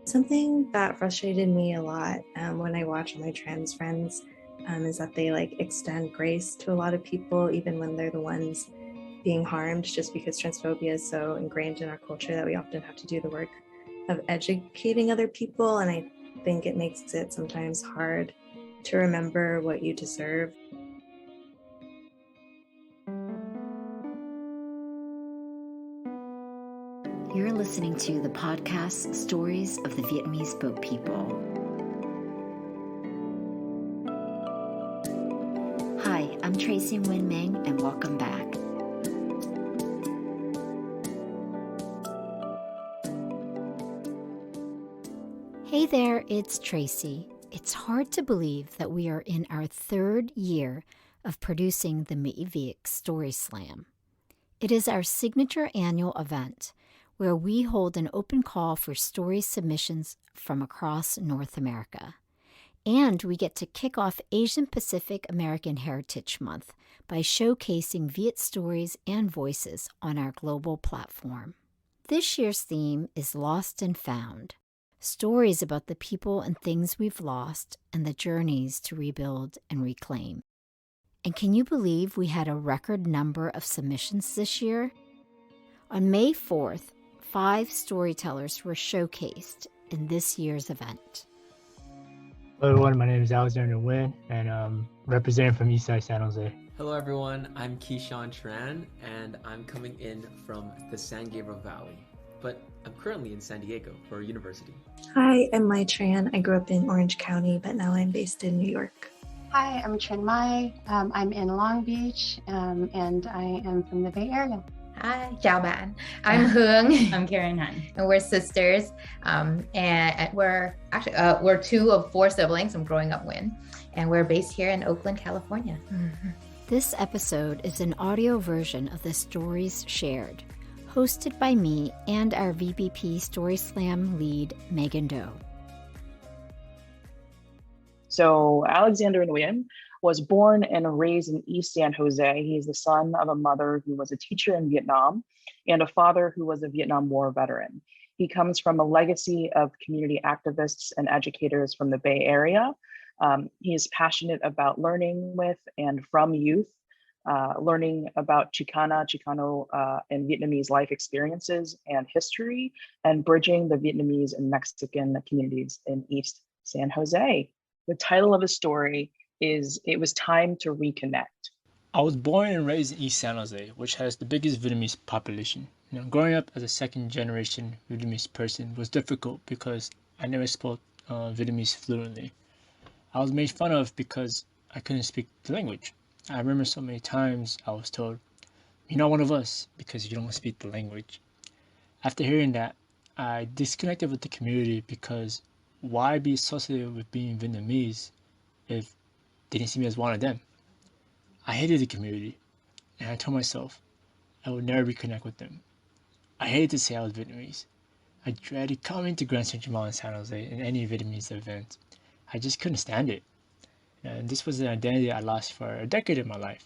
Something that frustrated me a lot when I watch my trans friends is that they extend grace to a lot of people, even when they're the ones being harmed, just because transphobia is so ingrained in our culture that we often have to do the work of educating other people. And I think it makes it sometimes hard to remember what you deserve. You're listening to the podcast Stories of the Vietnamese Boat People. Hi, I'm Tracy Nguyen and welcome back. Hey there, it's Tracy. It's hard to believe that we are in our third year of producing the Mỹ Vic Story Slam. It is our signature annual event where we hold an open call for story submissions from across North America. And we get to kick off Asian Pacific American Heritage Month by showcasing Viet stories and voices on our global platform. This year's theme is Lost and Found, stories about the people and things we've lost and the journeys to rebuild and reclaim. And can you believe we had a record number of submissions this year? On May 4th, 5 storytellers were showcased in this year's event. Hello everyone, my name is Alexander Nguyen and I'm representing from Eastside San Jose. Hello everyone, I'm Keyshawn Tran and I'm coming in from the San Gabriel Valley, but I'm currently in San Diego for university. Hi, I'm Mai Tran. I grew up in Orange County, but now I'm based in New York. Hi, I'm Tran Mai. I'm in Long Beach and I am from the Bay Area. Hi, chào bạn. I'm Hương. I'm Karen Han. And we're sisters. And we're actually we're 2 of 4 siblings. I'm growing up Nguyen. And we're based here in Oakland, California. Mm-hmm. This episode is an audio version of the Stories Shared, hosted by me and our VBP Story Slam lead, Megan Doe. So Alexander Nguyen was born and raised in East San Jose. He is the son of a mother who was a teacher in Vietnam and a father who was a Vietnam War veteran. He comes from a legacy of community activists and educators from the Bay Area. He is passionate about learning with and from youth, learning about Chicano, and Vietnamese life experiences and history, and bridging the Vietnamese and Mexican communities in East San Jose. The title of the story is It Was Time to Reconnect. I was born and raised in East San Jose, which has the biggest Vietnamese population. Growing up as a second generation Vietnamese person was difficult because I never spoke Vietnamese fluently. I was made fun of because I couldn't speak the language. I remember so many times I was told, "You're not one of us because you don't speak the language." After hearing that, I disconnected with the community because why be associated with being Vietnamese if they didn't see me as one of them? I hated the community, and I told myself I would never reconnect with them. I hated to say I was Vietnamese. I dreaded coming to Grand Central Mall in San Jose in any Vietnamese event. I just couldn't stand it. And this was an identity I lost for a decade of my life.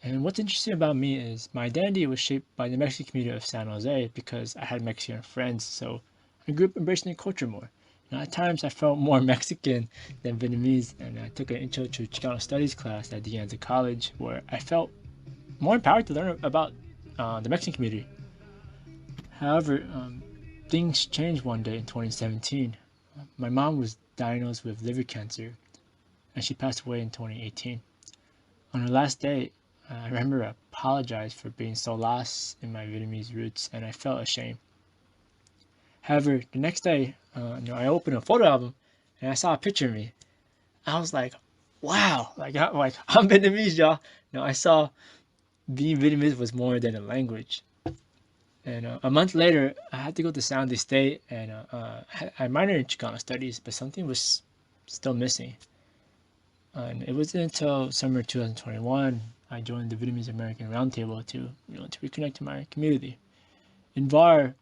And what's interesting about me is my identity was shaped by the Mexican community of San Jose because I had Mexican friends, so I grew up embracing the culture more. At times, I felt more Mexican than Vietnamese, and I took an Intro to Chicano Studies class at the end of college, where I felt more empowered to learn about the Mexican community. However, things changed one day in 2017. My mom was diagnosed with liver cancer, and she passed away in 2018. On her last day, I remember I apologized for being so lost in my Vietnamese roots, and I felt ashamed. However, the next day, I opened a photo album and I saw a picture of me. I was like, wow, I'm Vietnamese, y'all. I saw being Vietnamese was more than a language. And a month later, I had to go to San Jose State and I minored in Chicano Studies, but something was still missing. And it wasn't until summer 2021 I joined the Vietnamese American Roundtable to reconnect to my community. In VAR,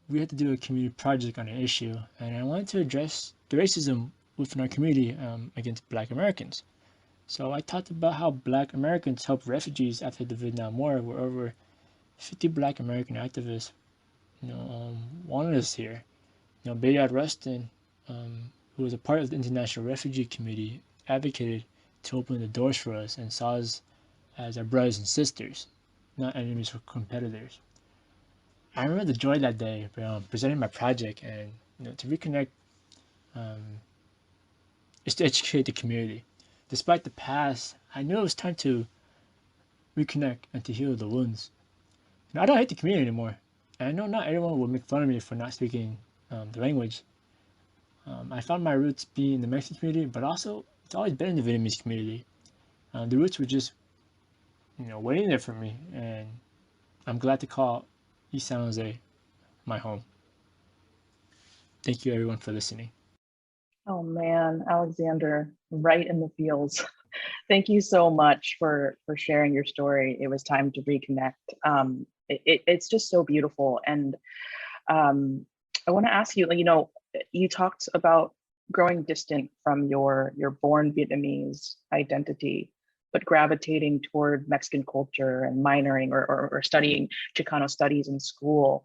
we had to do a community project on an issue, and I wanted to address the racism within our community against Black Americans. So I talked about how Black Americans helped refugees after the Vietnam War, where over 50 Black American activists wanted us here. Bayard Rustin, who was a part of the International Refugee Committee, advocated to open the doors for us and saw us as our brothers and sisters, not enemies or competitors. I remember the joy that day, presenting my project and to reconnect, is to educate the community. Despite the past, I knew it was time to reconnect and to heal the wounds. I don't hate the community anymore. And I know not everyone will make fun of me for not speaking the language. I found my roots being in the Mexican community, but also it's always been in the Vietnamese community. The roots were just, waiting there for me, and I'm glad to call East San Jose my home. Thank you, everyone, for listening. Oh man, Alexander, right in the feels. Thank you so much for sharing your story. It was time to reconnect. It's just so beautiful, and I want to ask you, you talked about growing distant from your born Vietnamese identity, but gravitating toward Mexican culture and minoring or studying Chicano studies in school.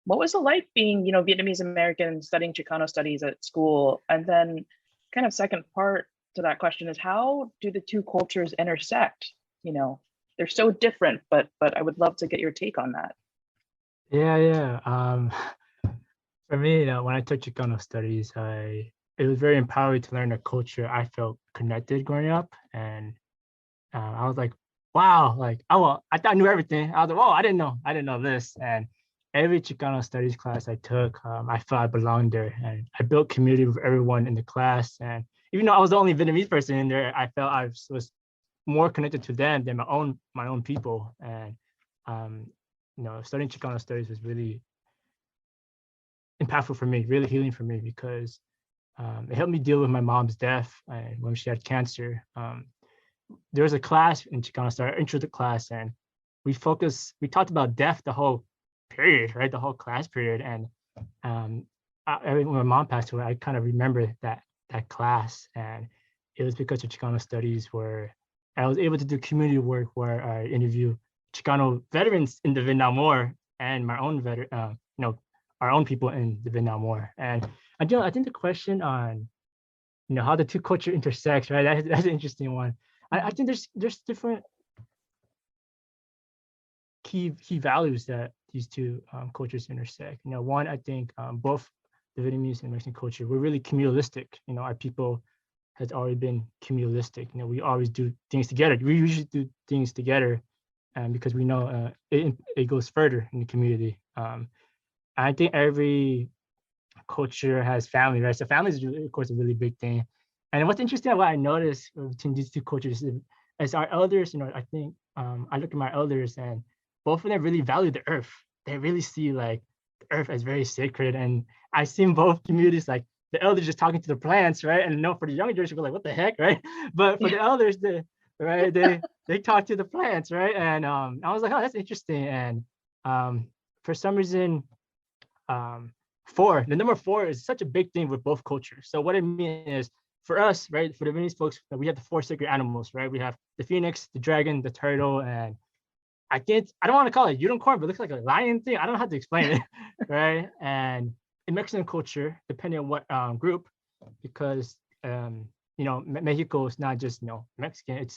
What was it like being, Vietnamese American studying Chicano studies at school? And then kind of second part to that question is, how do the two cultures intersect? They're so different, but I would love to get your take on that. Yeah. For me, when I took Chicano studies, it was very empowering to learn a culture I felt connected growing up, and I was like, wow, I thought I knew everything. I was like, whoa, I didn't know this. And every Chicano studies class I took, I felt I belonged there, and I built community with everyone in the class. And even though I was the only Vietnamese person in there, I felt I was more connected to them than my own people. And studying Chicano studies was really impactful for me, really healing for me, because it helped me deal with my mom's death and when she had cancer. There was a class in Chicano studies, intro to class, and we talked about death the whole period, right? The whole class period. And when my mom passed away, I kind of remember that class, and it was because of Chicano studies where I was able to do community work where I interview Chicano veterans in the Vietnam War and my own our own people in the Vietnam War. And I think the question on how the two cultures intersect, right? That's an interesting one. I think there's different key values that these two cultures intersect. One, I think both the Vietnamese and Mexican culture, we're really communalistic. Our people has always been communalistic. We always do things together. We usually do things together, because we know it goes further in the community. I think every culture has family, right? So family is, of course, a really big thing. And what's interesting, what I noticed between these two cultures is our elders. I think I look at my elders, and both of them really value the earth. They really see the earth as very sacred. And I've seen both communities, like the elders just talking to the plants, right? And for the younger generation, we're like, what the heck, right? But for the elders, they talk to the plants, right? And I was like, oh, that's interesting. And for some reason, the number 4 is such a big thing with both cultures. So what I mean is, for us, right, for the Vietnamese folks, we have the 4 sacred animals, right? We have the phoenix, the dragon, the turtle, and I don't want to call it unicorn, but it looks like a lion thing. I don't know how to explain it, right? And in Mexican culture, depending on what group, because Mexico is not just Mexican,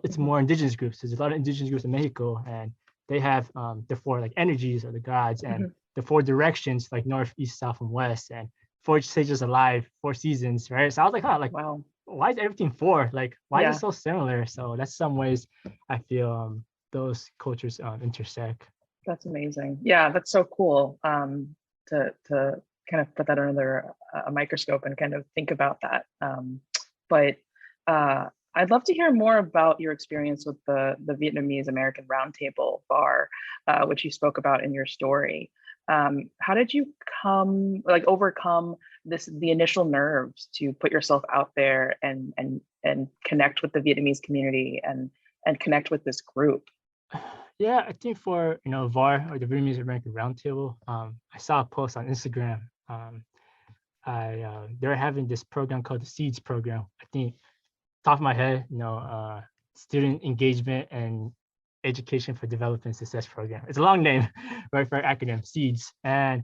it's more indigenous groups. There's a lot of indigenous groups in Mexico, and they have the 4 energies or the gods, and the 4 directions, like north, east, south, and west, and 4 sages alive, 4 seasons, right? So I was like, wow, why is everything 4? Why is it so similar? So that's some ways I feel those cultures intersect. That's amazing. Yeah, that's so cool to kind of put that under a microscope and kind of think about that. But I'd love to hear more about your experience with the Vietnamese American Roundtable Bar, which you spoke about in your story. How did you overcome the initial nerves to put yourself out there and connect with the Vietnamese community and connect with this group? Yeah, I think for VAR, or the Vietnamese American Roundtable, I saw a post on Instagram. They're having this program called the SEEDS program. I think, top of my head, Student Engagement and Education for Development Success Program. It's a long name, right, for acronym, SEEDS. And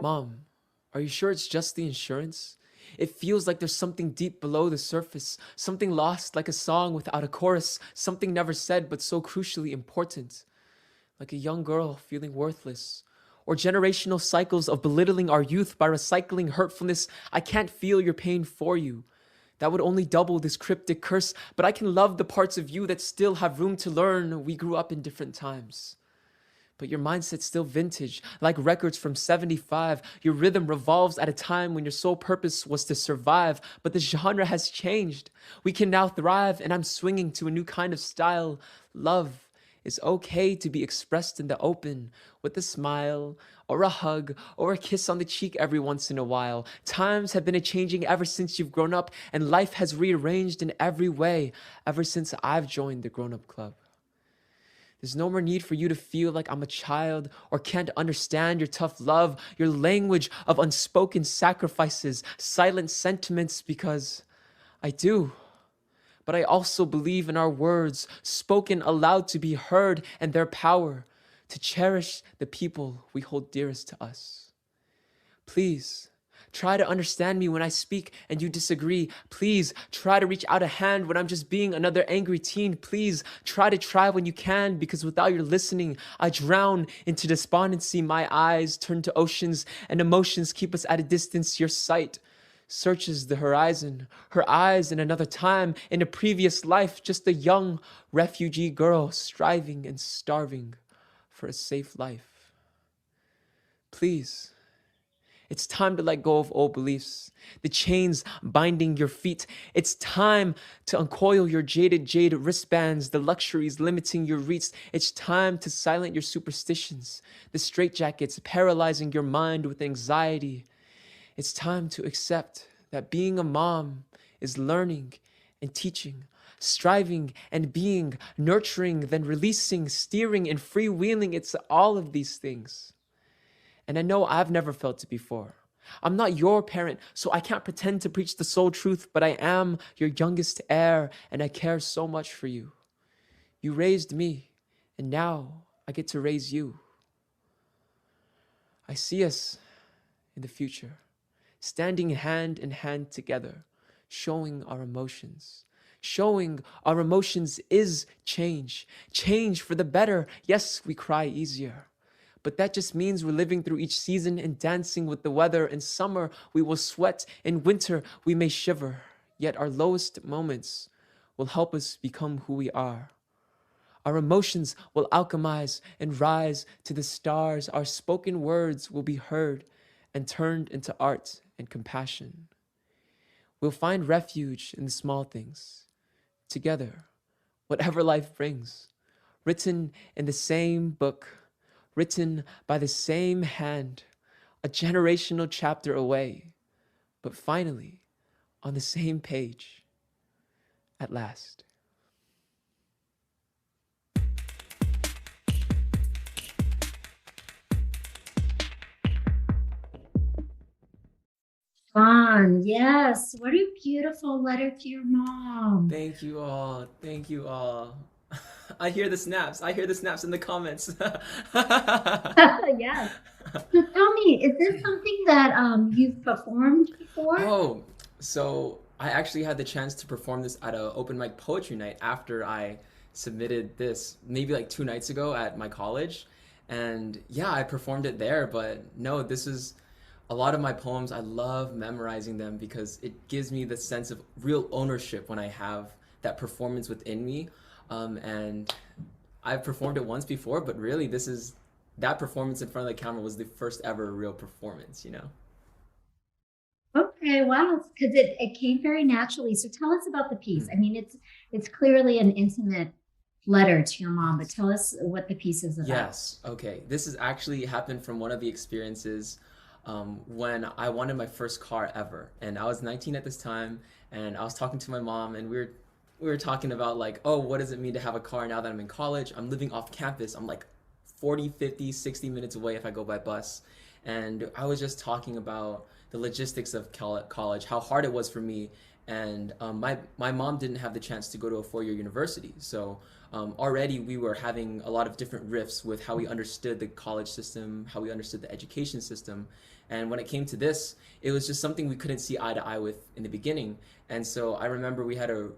Mom, are you sure it's just the insurance? It feels like there's something deep below the surface, something lost like a song without a chorus, something never said but so crucially important. Like a young girl feeling worthless. Or generational cycles of belittling our youth by recycling hurtfulness. I can't feel your pain for you. That would only double this cryptic curse, but I can love the parts of you that still have room to learn. We grew up in different times. But your mindset's still vintage, like records from 75. Your rhythm revolves at a time when your sole purpose was to survive. But the genre has changed. We can now thrive, and I'm swinging to a new kind of style. Love is okay to be expressed in the open, with a smile, or a hug, or a kiss on the cheek every once in a while. Times have been a-changing ever since you've grown up, and life has rearranged in every way ever since I've joined the grown-up club. There's no more need for you to feel like I'm a child or can't understand your tough love, your language of unspoken sacrifices, silent sentiments, because I do. But I also believe in our words, spoken aloud to be heard, and their power to cherish the people we hold dearest to us. Please, try to understand me when I speak and you disagree. Please try to reach out a hand when I'm just being another angry teen. Please try when you can, because without your listening, I drown into despondency. My eyes turn to oceans and emotions keep us at a distance. Your sight searches the horizon. Her eyes in another time, in a previous life, just a young refugee girl striving and starving for a safe life. Please. It's time to let go of old beliefs, the chains binding your feet. It's time to uncoil your jade wristbands, the luxuries limiting your reach. It's time to silence your superstitions, the straitjackets paralyzing your mind with anxiety. It's time to accept that being a mom is learning and teaching, striving and being, nurturing, then releasing, steering and freewheeling. It's all of these things. And I know I've never felt it before. I'm not your parent, so I can't pretend to preach the sole truth, but I am your youngest heir, and I care so much for you. You raised me, and now I get to raise you. I see us in the future, standing hand in hand together, showing our emotions. Showing our emotions is change. Change for the better. Yes, we cry easier. But that just means we're living through each season and dancing with the weather. In summer, we will sweat. In winter, we may shiver. Yet our lowest moments will help us become who we are. Our emotions will alchemize and rise to the stars. Our spoken words will be heard and turned into art and compassion. We'll find refuge in the small things, together, whatever life brings, written in the same book, written by the same hand, a generational chapter away, but finally on the same page at last. Fun, yes. What a beautiful letter to your mom. Thank you all. Thank you all. I hear the snaps. I hear the snaps in the comments. Yes. So tell me, is this something that you've performed before? Oh, so I actually had the chance to perform this at an open mic poetry night after I submitted this maybe like 2 nights ago at my college. And yeah, I performed it there, but no, this is a lot of my poems. I love memorizing them because it gives me the sense of real ownership when I have that performance within me. And I've performed it once before, but really that performance in front of the camera was the first ever real performance, you know? Okay, wow, because it came very naturally. So tell us about the piece. I mean, it's clearly an intimate letter to your mom, but tell us what the piece is about. Yes, okay. This has actually happened from one of the experiences when I wanted my first car ever. And I was 19 at this time, and I was talking to my mom, and we were talking about like, oh, what does it mean to have a car now that I'm in college? I'm living off campus. I'm like 40, 50, 60 minutes away if I go by bus. And I was just talking about the logistics of college, how hard it was for me. And my mom didn't have the chance to go to a 4-year university. So already we were having a lot of different rifts with how we understood the college system, how we understood the education system. And when it came to this, it was just something we couldn't see eye to eye with in the beginning. And so I remember we had a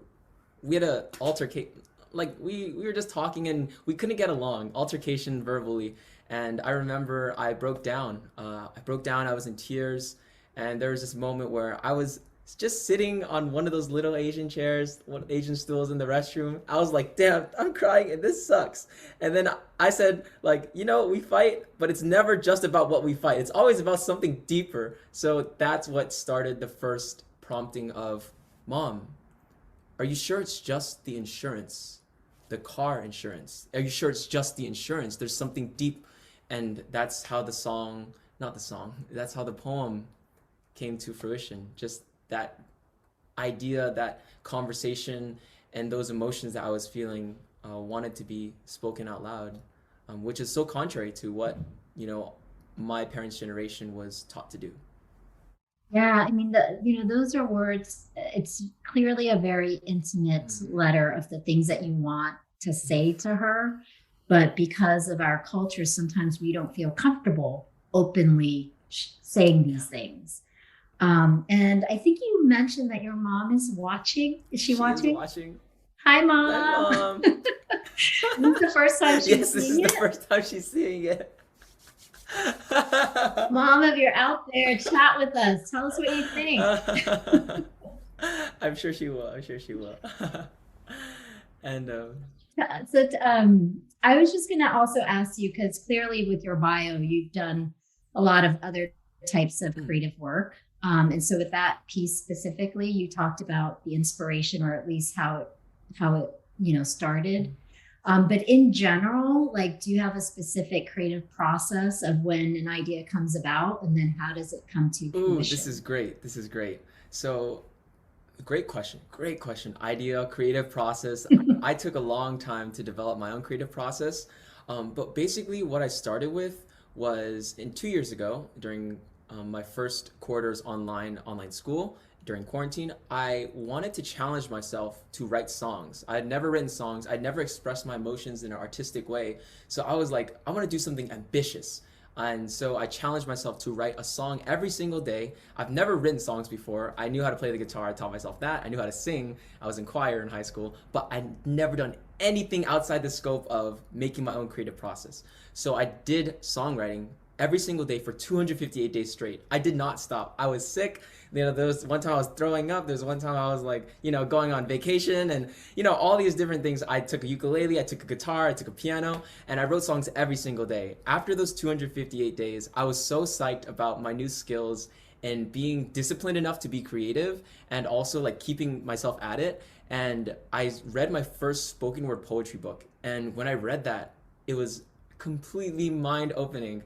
altercation, like we were just talking and we couldn't get along, altercation verbally. And I remember I broke down. I was in tears, and there was this moment where I was just sitting on one of those little Asian chairs, one Asian stools in the restroom. I was like, damn, I'm crying and this sucks. And then I said, like, we fight, but it's never just about what we fight. It's always about something deeper. So that's what started the first prompting of, Mom, are you sure it's just the insurance? The car insurance? Are you sure it's just the insurance? There's something deep. And that's how that's how the poem came to fruition. Just that idea, that conversation, and those emotions that I was feeling wanted to be spoken out loud, which is so contrary to what, my parents' generation was taught to do. Yeah, I mean, those are words. It's clearly a very intimate letter of the things that you want to say to her. But because of our culture, sometimes we don't feel comfortable openly saying these things. And I think you mentioned that your mom is watching. Is she watching? Is watching. Hi, Hi, Mom. Mom. This is the first time she's Yes, this is seeing the it. first time she's seeing it. Mom, if you're out there, chat with us. Tell us what you think. I'm sure she will. And So, I was just going to also ask you, because clearly with your bio, you've done a lot of other types of creative work. And so with that piece specifically, you talked about the inspiration, or at least how it started. But in general, like, do you have a specific creative process of when an idea comes about, and then how does it come to ooh, fruition? this is great. This is great. So, great question. Great question. Idea, creative process. I took a long time to develop my own creative process. But basically, what I started with was 2 years ago during my first quarter's online school during quarantine. I wanted to challenge myself to write songs. I had never written songs. I'd never expressed my emotions in an artistic way. So I was like, I want to do something ambitious. And so I challenged myself to write a song every single day. I've never written songs before. I knew how to play the guitar. I taught myself that. I knew how to sing. I was in choir in high school, but I'd never done anything outside the scope of making my own creative process. So I did songwriting every single day for 258 days straight. I did not stop. I was sick. There was one time I was throwing up. There was one time I was like, going on vacation, and all these different things. I took a ukulele, I took a guitar, I took a piano, and I wrote songs every single day. After those 258 days, I was so psyched about my new skills and being disciplined enough to be creative, and also like keeping myself at it. And I read my first spoken word poetry book. And when I read that, it was completely mind opening.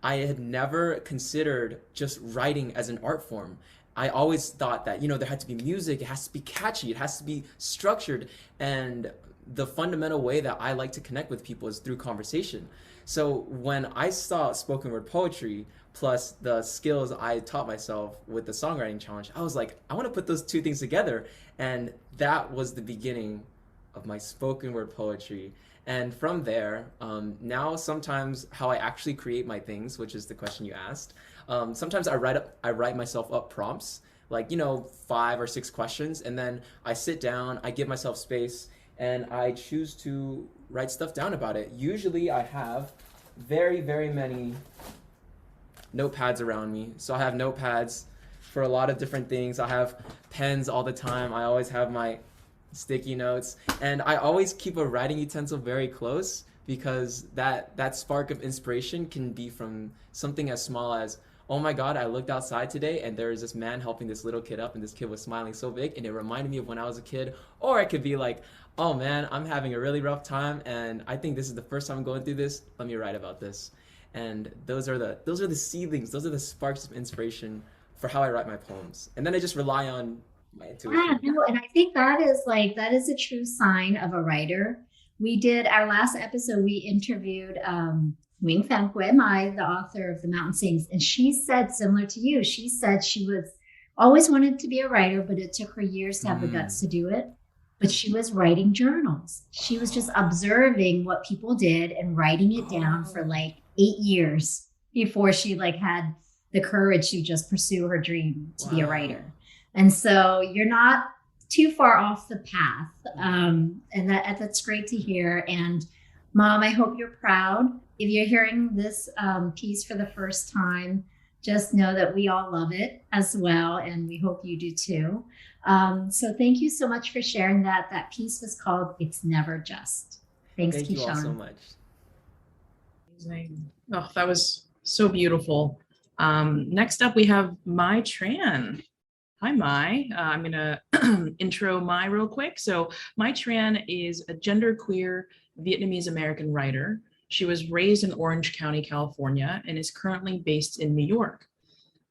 I had never considered just writing as an art form. I always thought that, there had to be music, it has to be catchy, it has to be structured. And the fundamental way that I like to connect with people is through conversation. So when I saw spoken word poetry plus the skills I taught myself with the songwriting challenge, I was like, I want to put those two things together. And that was the beginning of my spoken word poetry. And from there, now sometimes how I actually create my things, which is the question you asked, sometimes I write myself up prompts, like, 5 or 6 questions, and then I sit down, I give myself space, and I choose to write stuff down about it. Usually I have very, very many notepads around me. So I have notepads for a lot of different things. I have pens all the time. I always have my sticky notes, and I always keep a writing utensil very close, because that spark of inspiration can be from something as small as, oh my god, I looked outside today and there was this man helping this little kid up, and this kid was smiling so big and it reminded me of when I was a kid. Or it could be like, oh man, I'm having a really rough time and I think this is the first time I'm going through this, let me write about this. And those are the seedlings, those are the sparks of inspiration for how I write my poems. And then I just rely on my intuition. Yeah, no, and I think that is a true sign of a writer. We did our last episode, we interviewed Nguyen the author of The Mountain Sings, and she said similar to you. She said she was always wanted to be a writer, but it took her years to have the guts to do it. But she was writing journals. She was just observing what people did and writing it down for like 8 years before she like had the courage to just pursue her dream to be a writer. And so you're not too far off the path. And that's great to hear. And Mom, I hope you're proud. If you're hearing this piece for the first time, just know that we all love it as well, and we hope you do too. So thank you so much for sharing that. That piece was called It's Never Just. Thanks, Thank you all so Keyshawn. much. Amazing. Oh, that was so beautiful. Next up, we have Mai Tran. Hi, Mai. I'm going to intro Mai real quick. So Mai Tran is a genderqueer Vietnamese American writer. She was raised in Orange County, California, and is currently based in New York.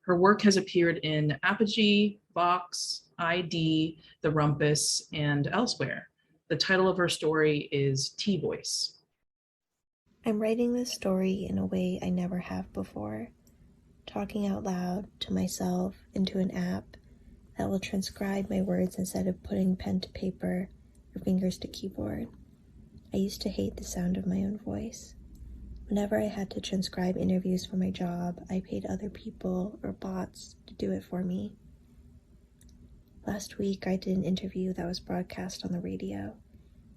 Her work has appeared in Apogee, Vox, ID, The Rumpus, and elsewhere. The title of her story is T-Voice. I'm writing this story in a way I never have before, talking out loud to myself into an app that will transcribe my words instead of putting pen to paper or fingers to keyboard. I used to hate the sound of my own voice. Whenever I had to transcribe interviews for my job, I paid other people or bots to do it for me. Last week, I did an interview that was broadcast on the radio.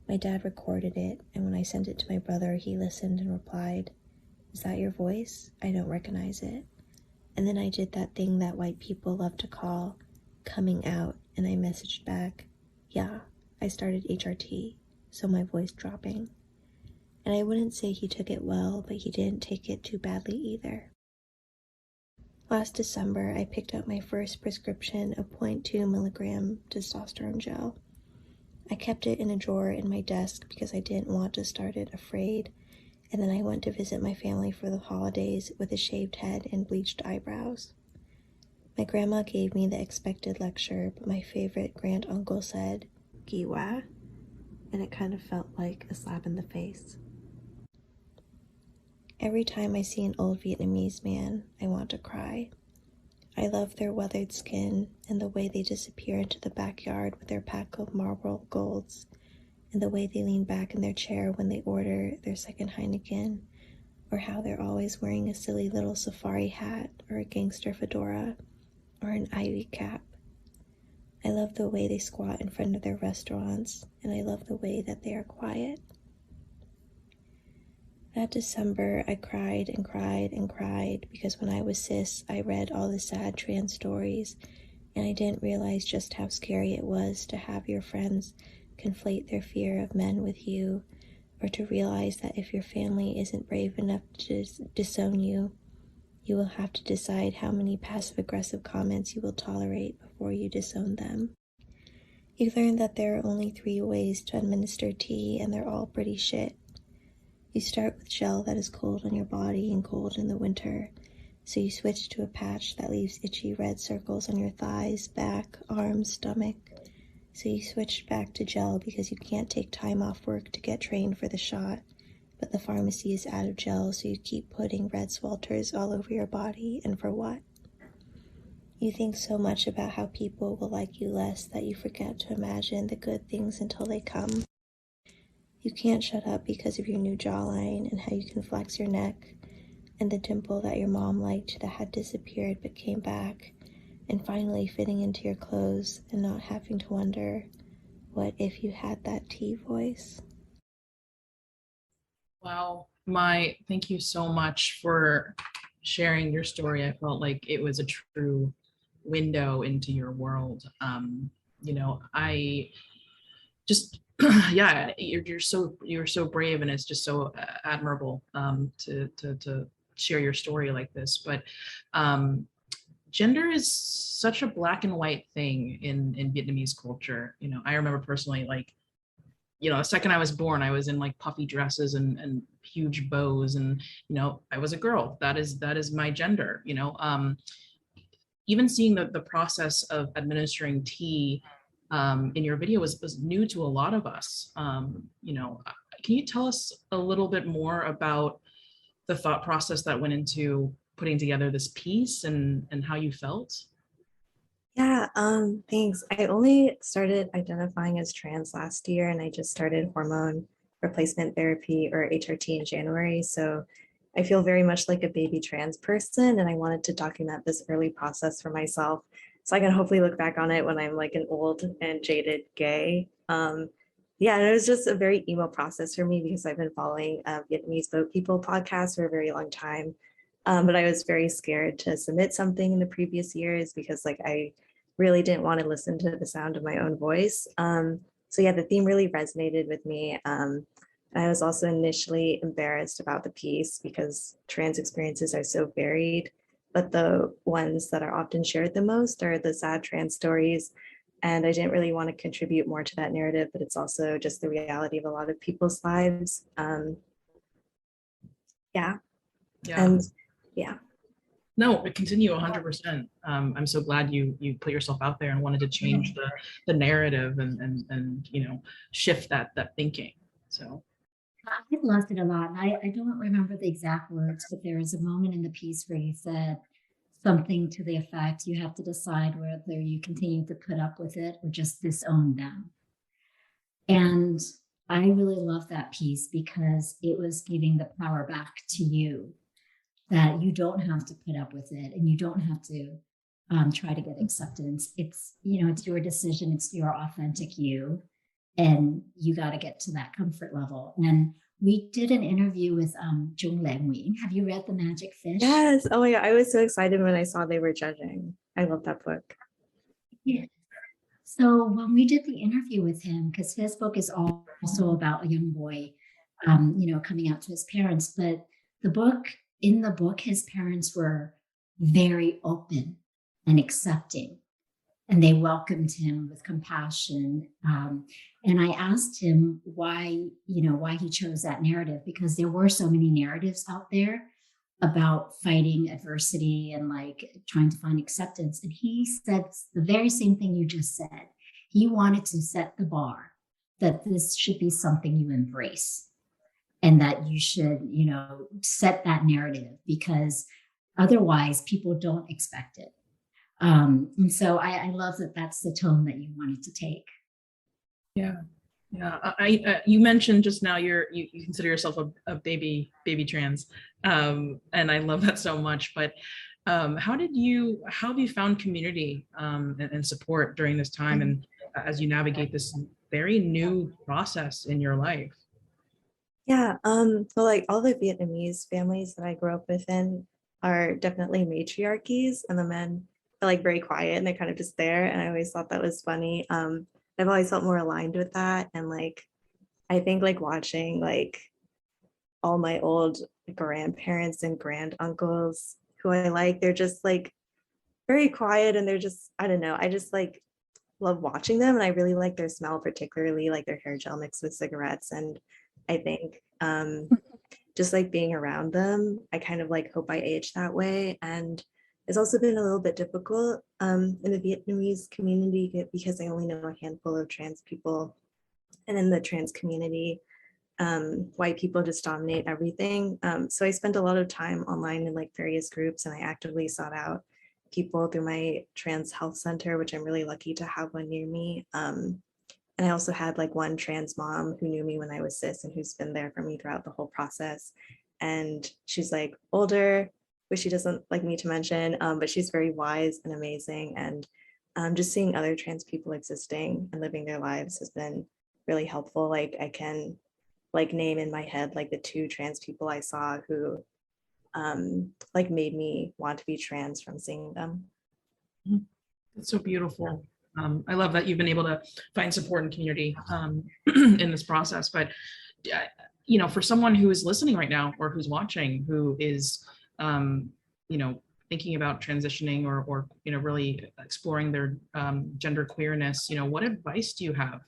My dad recorded it, and when I sent it to my brother, he listened and replied, "Is that your voice? I don't recognize it." And then I did that thing that white people love to call coming out, and I messaged back, "Yeah, I started HRT, so my voice dropping." And I wouldn't say he took it well, but he didn't take it too badly either. Last December, I picked up my first prescription of 0.2 milligram testosterone gel. I kept it in a drawer in my desk because I didn't want to start it afraid, and then I went to visit my family for the holidays with a shaved head and bleached eyebrows. My grandma gave me the expected lecture, but my favorite grand uncle said, "Giwa," and it kind of felt like a slap in the face. Every time I see an old Vietnamese man, I want to cry. I love their weathered skin and the way they disappear into the backyard with their pack of Marlboro Golds, and the way they lean back in their chair when they order their second Heineken, or how they're always wearing a silly little safari hat or a gangster fedora or an ivy cap. I love the way they squat in front of their restaurants, and I love the way that they are quiet. That December, I cried and cried and cried because when I was cis, I read all the sad trans stories, and I didn't realize just how scary it was to have your friends conflate their fear of men with you, or to realize that if your family isn't brave enough to disown you, you will have to decide how many passive-aggressive comments you will tolerate before you disown them. You learn that there are only 3 ways to administer tea, and they're all pretty shit. You start with gel that is cold on your body and cold in the winter, so you switch to a patch that leaves itchy red circles on your thighs, back, arms, stomach. So you switch back to gel because you can't take time off work to get trained for the shot, but the pharmacy is out of gel, so you keep putting red swelters all over your body, and for what? You think so much about how people will like you less that you forget to imagine the good things until they come. You can't shut up because of your new jawline and how you can flex your neck, and the dimple that your mom liked that had disappeared but came back, and finally fitting into your clothes and not having to wonder, what if you had that tea voice? Wow, Mai, thank you so much for sharing your story. I felt like it was a true window into your world. I just yeah, you're so brave, and it's just so admirable to share your story like this. But gender is such a black and white thing in Vietnamese culture. I remember personally, like, the second I was born, I was in like puffy dresses and huge bows, and I was a girl. That is my gender. Even seeing the process of administering tea in your video was new to a lot of us. Can you tell us a little bit more about the thought process that went into putting together this piece and how you felt? Yeah, thanks. I only started identifying as trans last year, and I just started hormone replacement therapy, or HRT, in January. So I feel very much like a baby trans person, and I wanted to document this early process for myself so I can hopefully look back on it when I'm like an old and jaded gay. Yeah, and it was just a very emo process for me because I've been following Vietnamese boat people podcast for a very long time. But I was very scared to submit something in the previous years because like I really didn't want to listen to the sound of my own voice. So yeah, the theme really resonated with me. I was also initially embarrassed about the piece because trans experiences are so varied, but the ones that are often shared the most are the sad trans stories. And I didn't really want to contribute more to that narrative, but it's also just the reality of a lot of people's lives. Yeah, Yeah. and yeah. No, continue 100%. I'm so glad you put yourself out there and wanted to change the narrative and shift that thinking. So I loved it a lot. And I don't remember the exact words, but there is a moment in the piece where you said something to the effect, you have to decide whether you continue to put up with it or just disown them. And I really love that piece because it was giving the power back to you, that you don't have to put up with it and you don't have to try to get acceptance. It's, it's your decision. It's your authentic you. And you got to get to that comfort level. And we did an interview with Nguyen. Have you read The Magic Fish? Yes. Oh my God. I was so excited when I saw they were judging. I love that book. Yeah. So when we did the interview with him, because his book is also about a young boy, coming out to his parents, but in the book, his parents were very open and accepting, and they welcomed him with compassion. And I asked him why he chose that narrative, because there were so many narratives out there about fighting adversity and like trying to find acceptance. And he said the very same thing you just said. He wanted to set the bar that this should be something you embrace and that you should, set that narrative, because otherwise people don't expect it. And so I love that that's the tone that you wanted to take. yeah. You mentioned just now you consider yourself a baby trans, and I love that so much. But how have you found community and support during this time, and as you navigate this very new process in your life? Yeah. Well, like all the Vietnamese families that I grew up within are definitely matriarchies, and the men are like very quiet and they're kind of just there. And I always thought that was funny. I've always felt more aligned with that. And like, I think like watching like all my old grandparents and grand uncles who I like, they're just like very quiet and they're just, I don't know, I just like love watching them. And I really like their smell, particularly like their hair gel mixed with cigarettes. And I think just like being around them, I kind of like hope I age that way. And it's also been a little bit difficult in the Vietnamese community because I only know a handful of trans people. And in the trans community, white people just dominate everything. So I spent a lot of time online in like various groups, and I actively sought out people through my trans health center, which I'm really lucky to have one near me. And I also had like one trans mom who knew me when I was cis and who's been there for me throughout the whole process. And she's like older, which she doesn't like me to mention, but she's very wise and amazing. And just seeing other trans people existing and living their lives has been really helpful. Like I can like name in my head like the 2 trans people I saw who like made me want to be trans from seeing them. It's so beautiful. I love that you've been able to find support and community in this process. But for someone who is listening right now or who's watching, who is thinking about transitioning or really exploring their gender queerness, what advice do you have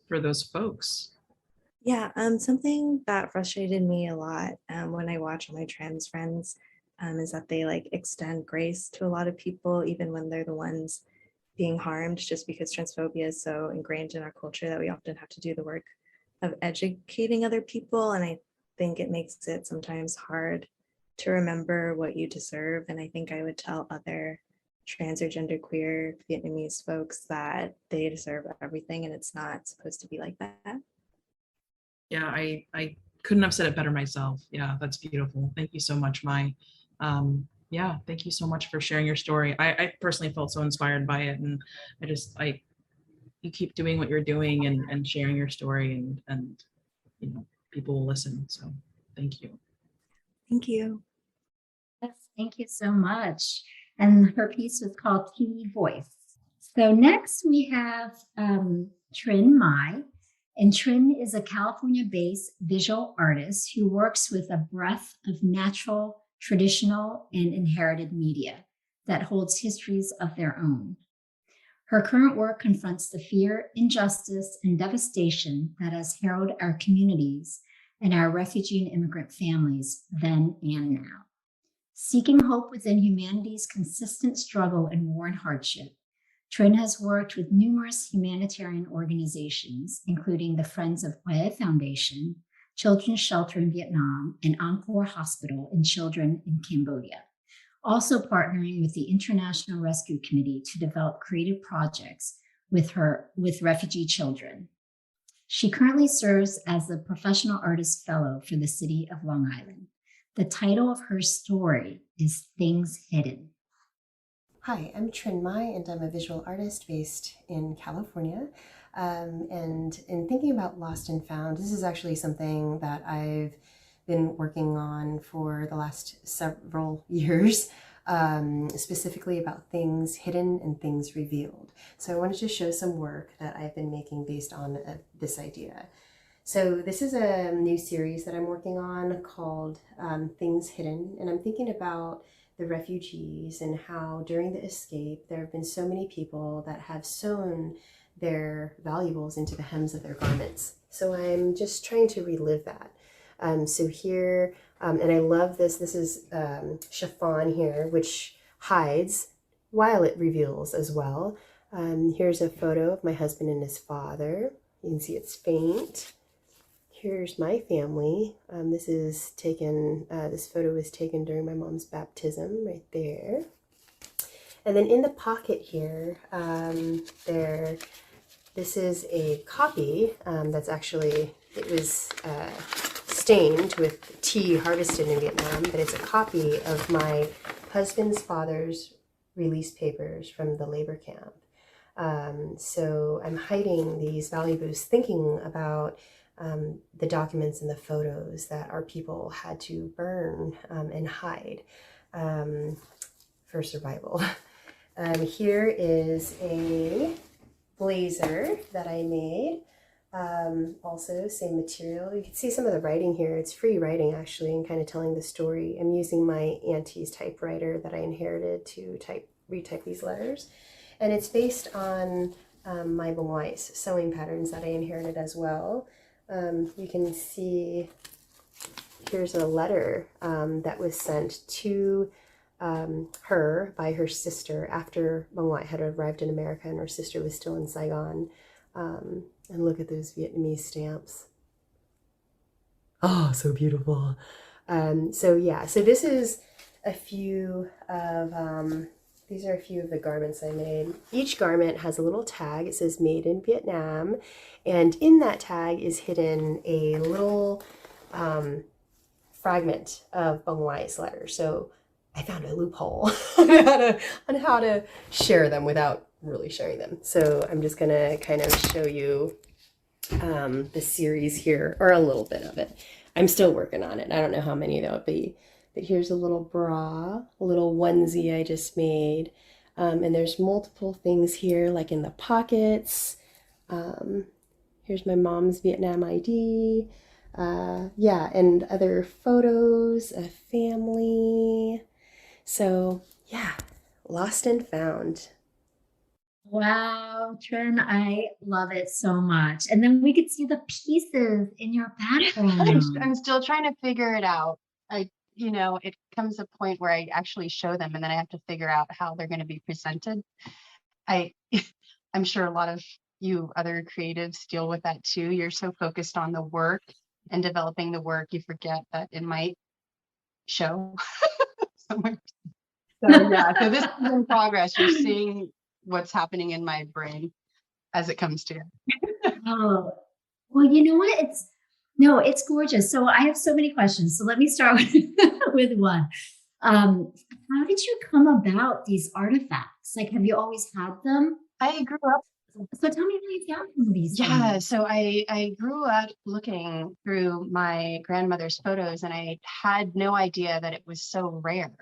for those folks? Yeah, something that frustrated me a lot when I watch my trans friends is that they like extend grace to a lot of people, even when they're the ones being harmed, just because transphobia is so ingrained in our culture that we often have to do the work of educating other people. And I think it makes it sometimes hard to remember what you deserve. And I think I would tell other trans or genderqueer Vietnamese folks that they deserve everything and it's not supposed to be like that. Yeah, I couldn't have said it better myself. Yeah, that's beautiful. Thank you so much, Mai. Yeah, thank you so much for sharing your story. I personally felt so inspired by it, and I you keep doing what you're doing and sharing your story, and you know, people will listen. So thank you. Thank you. Yes, thank you so much. And her piece was called Key Voice. So next we have Trinh Mai. And Trinh is a California-based visual artist who works with a breadth of natural, traditional, and inherited media that holds histories of their own. Her current work confronts the fear, injustice, and devastation that has harrowed our communities and our refugee and immigrant families then and now. Seeking hope within humanity's consistent struggle in war and hardship, Trinh has worked with numerous humanitarian organizations, including the Friends of Hue Foundation, Children's Shelter in Vietnam, and Angkor Hospital and Children in Cambodia, also partnering with the International Rescue Committee to develop creative projects with refugee children. She currently serves as the Professional Artist Fellow for the City of Long Island. The title of her story is Things Hidden. Hi, I'm Trinh Mai, and I'm a visual artist based in California. And in thinking about Lost and Found, this is actually something that I've been working on for the last several years, specifically about things hidden and things revealed. So I wanted to show some work that I've been making based on this idea. So this is a new series that I'm working on called Things Hidden, and I'm thinking about the refugees and how during the escape there have been so many people that have sewn their valuables into the hems of their garments. So I'm just trying to relive that. So here, and I love this is chiffon here, which hides while it reveals as well. Here's a photo of my husband and his father. You can see it's faint. Here's my family. This photo was taken during my mom's baptism right there. And then in the pocket here, this is a copy that's actually, it was stained with tea harvested in Vietnam, but it's a copy of my husband's father's release papers from the labor camp. So I'm hiding these valuables, thinking about the documents and the photos that our people had to burn and hide for survival. Here is a blazer that I made. Also, same material. You can see some of the writing here. It's free writing actually, and kind of telling the story. I'm using my auntie's typewriter that I inherited to retype these letters. And it's based on my Bông Ngoai's sewing patterns that I inherited as well. You can see here's a letter that was sent to her by her sister after Bông Ngoai had arrived in America and her sister was still in Saigon. And look at those Vietnamese stamps. Oh, so beautiful. So yeah, so this is a few of, these are a few of the garments I made. Each garment has a little tag. It says made in Vietnam. And in that tag is hidden a little fragment of Bông Ngoai's letter. So I found a loophole on how to share them without really sharing them. So I'm just gonna kind of show you the series here, or a little bit of it. I'm still working on it. I don't know how many there'll be. But here's a little bra, a little onesie I just made. And there's multiple things here, like in the pockets. Here's my mom's Vietnam ID. Yeah, and other photos of family. So yeah, lost and found. Wow, Trinh, I love it so much. And then we could see the pieces in your background. I'm still trying to figure it out. It comes a point where I actually show them and then I have to figure out how they're going to be presented. I'm sure a lot of you other creatives deal with that too. You're so focused on the work and developing the work, you forget that it might show somewhere. So yeah, so this is in progress. You're seeing what's happening in my brain as it comes to it. Oh, well, you know what? It's gorgeous. So I have so many questions. So let me start with one. How did you come about these artifacts? Like, have you always had them? I grew up. So tell me how you found some of these Yeah, things. so I grew up looking through my grandmother's photos, and I had no idea that it was so rare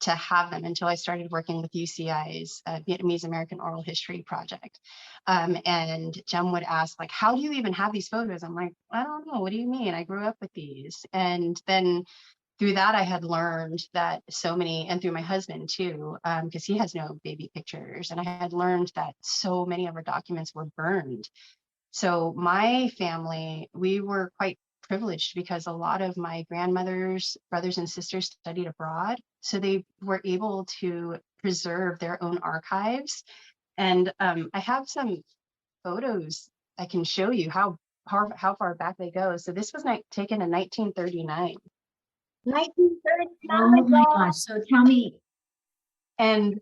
to have them until I started working with UCI's Vietnamese American Oral History Project. And Jem would ask, like, how do you even have these photos? I'm like, I don't know. What do you mean? I grew up with these. And then through that, I had learned that so many, and through my husband too, because he has no baby pictures. And I had learned that so many of our documents were burned. So my family, we were quite privileged because a lot of my grandmother's brothers and sisters studied abroad. So they were able to preserve their own archives. And I have some photos I can show you how far back they go. So this was taken in 1939. 1939, Oh my y'all. gosh. So tell me, And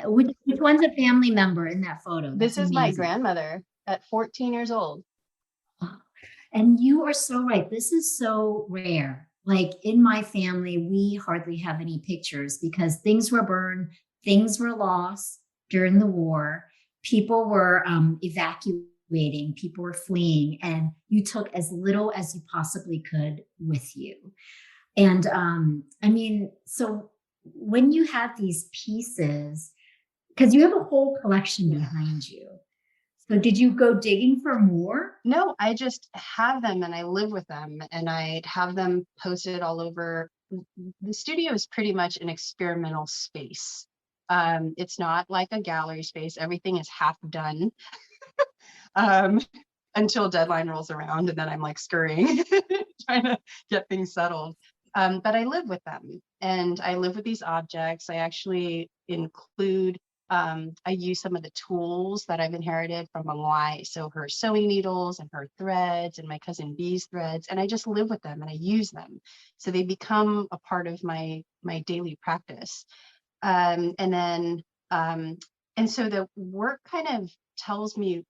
which one's a family member in that photo? this That's is my amazing. grandmother at 14 years old. And you are so right. This is so rare. Like in my family, we hardly have any pictures because things were burned, things were lost during the war. People were evacuating, people were fleeing, and you took as little as you possibly could with you. And I mean, so when you have these pieces, because you have a whole collection behind you. So did you go digging for more? No, I just have them and I live with them, and I have them posted all over. The studio is pretty much an experimental space. It's not like a gallery space. Everything is half done um, until deadline rolls around, and then I'm like scurrying, trying to get things settled. But I live with them, and I live with these objects. I actually include I use some of the tools that I've inherited from my wife. So her sewing needles and her threads and my cousin Bee's threads, and I just live with them and I use them. So they become a part of my daily practice. And then, and so the work kind of tells me,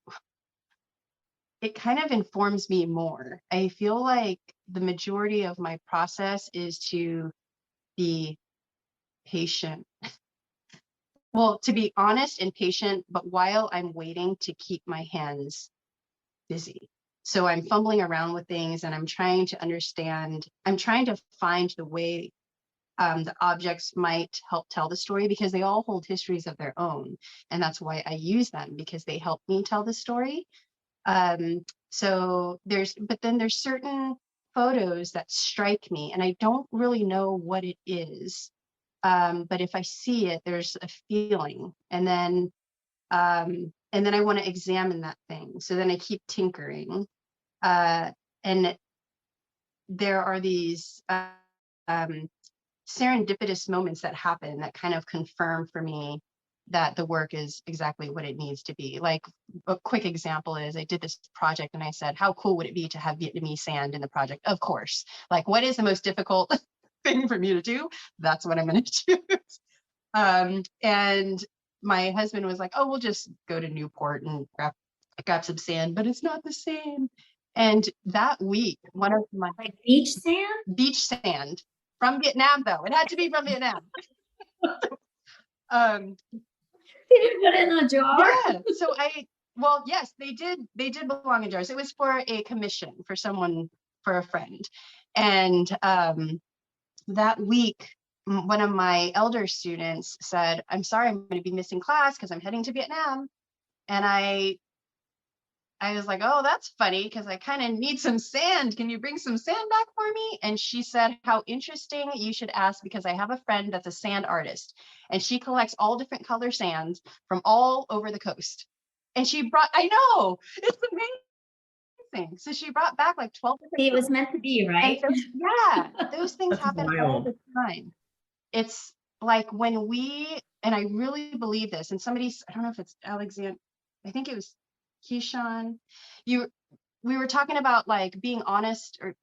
it kind of informs me more. I feel like the majority of my process is to be patient. Well, to be honest and patient, but while I'm waiting to keep my hands busy. So I'm fumbling around with things and I'm trying to understand, I'm trying to find the way the objects might help tell the story, because they all hold histories of their own. And that's why I use them, because they help me tell the story. So but then there's certain photos that strike me and I don't really know what it is. But if I see it, there's a feeling, and then I want to examine that thing. So then I keep tinkering, and there are these serendipitous moments that happen that kind of confirm for me that the work is exactly what it needs to be. Like a quick example is I did this project and I said, how cool would it be to have Vietnamese sand in the project? Of course. Like, what is the most difficult thing for me to do? That's what I'm going to choose. And my husband was like, oh, we'll just go to Newport and grab some sand, but it's not the same. And that week, one of my Like beach sand from Vietnam, though it had to be from Vietnam. They didn't put it in a jar. Yeah. So well, yes, they did belong in jars. It was for a commission for someone, for a friend. And that week, one of my elder students said, I'm sorry, I'm going to be missing class because I'm heading to Vietnam. And I was like, oh, that's funny, because I kind of need some sand. Can you bring some sand back for me? And she said, how interesting, you should ask, because I have a friend that's a sand artist and she collects all different color sands from all over the coast. And she brought, I know, it's amazing. So she brought back like 12 different. It was meant to be, right? Yeah, those things That's happen wild. all the time. It's like when and I really believe this, and somebody, I don't know if it's Alexander, I think it was Keyshawn, we were talking about like being honest, or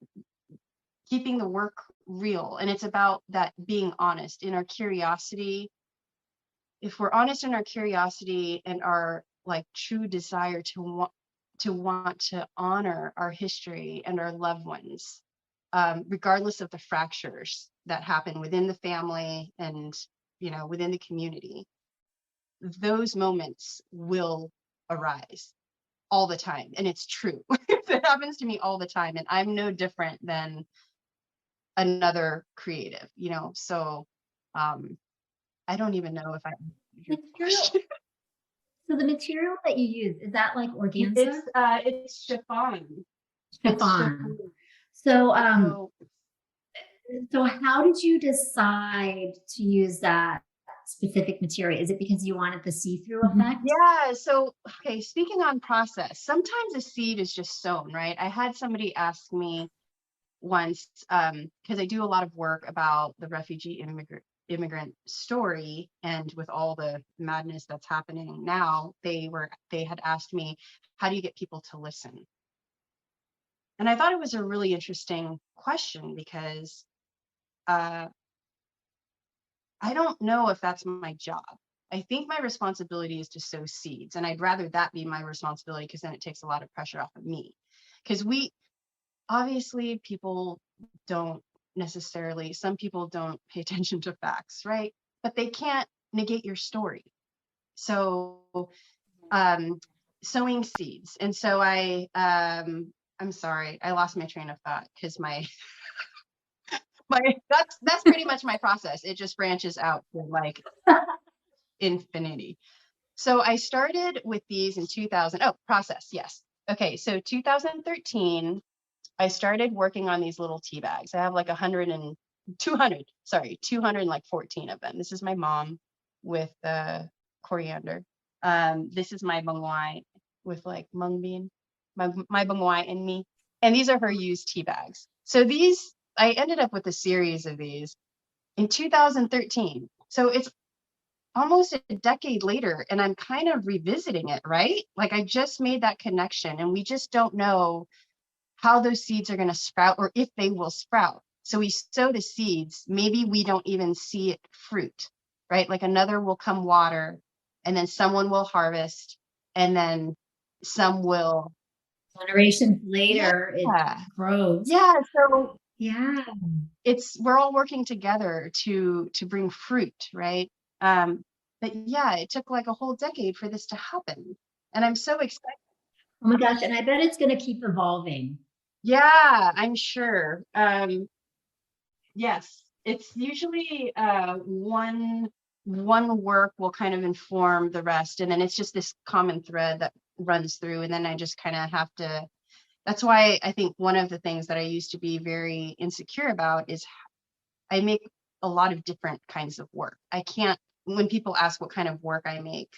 keeping the work real. And it's about that being honest in our curiosity. If we're honest in our curiosity and our like true desire to want to honor our history and our loved ones, regardless of the fractures that happen within the family and, you know, within the community, those moments will arise all the time. And it's true. It happens to me all the time. And I'm no different than another creative, you know? So I don't even know if I So the material that you use, is that like organza? It's chiffon. It's Chiffon. So so how did you decide to use that specific material? Is it because you wanted the see-through effect? Yeah. So, okay, speaking on process, sometimes a seed is just sown, right? I had somebody ask me once, because I do a lot of work about the refugee immigrant story, and with all the madness that's happening now, they had asked me, how do you get people to listen? And I thought it was a really interesting question, because I don't know if that's my job. I think my responsibility is to sow seeds, and I'd rather that be my responsibility, because then it takes a lot of pressure off of me. Because obviously people don't necessarily, some people don't pay attention to facts, right? But they can't negate your story. So sowing seeds. And so I'm sorry, I lost my train of thought, because that's pretty much my process. It just branches out to like infinity. So I started with these in 2000. Oh, process. Yes. Okay. So 2013, I started working on these little tea bags. I have like 214 of them. This is my mom with coriander. This is my bang wai with like mung bean, my bang wai and me. And these are her used tea bags. So I ended up with a series of these in 2013. So it's almost a decade later, and I'm kind of revisiting it, right? Like I just made that connection, and we just don't know how those seeds are going to sprout, or if they will sprout. So we sow the seeds, maybe we don't even see it fruit, right? Like another will come water, and then someone will harvest, and then some will. Generations later, Yeah. it grows. Yeah. So yeah, we're all working together to bring fruit, right? But yeah, it took like a whole decade for this to happen, and I'm so excited. Oh my gosh, and I bet it's going to keep evolving. Yeah, I'm sure. Yes, it's usually one work will kind of inform the rest, and then it's just this common thread that runs through, and then I just kind of have to. That's why I think one of the things that I used to be very insecure about is I make a lot of different kinds of work. I can't, when people ask what kind of work I make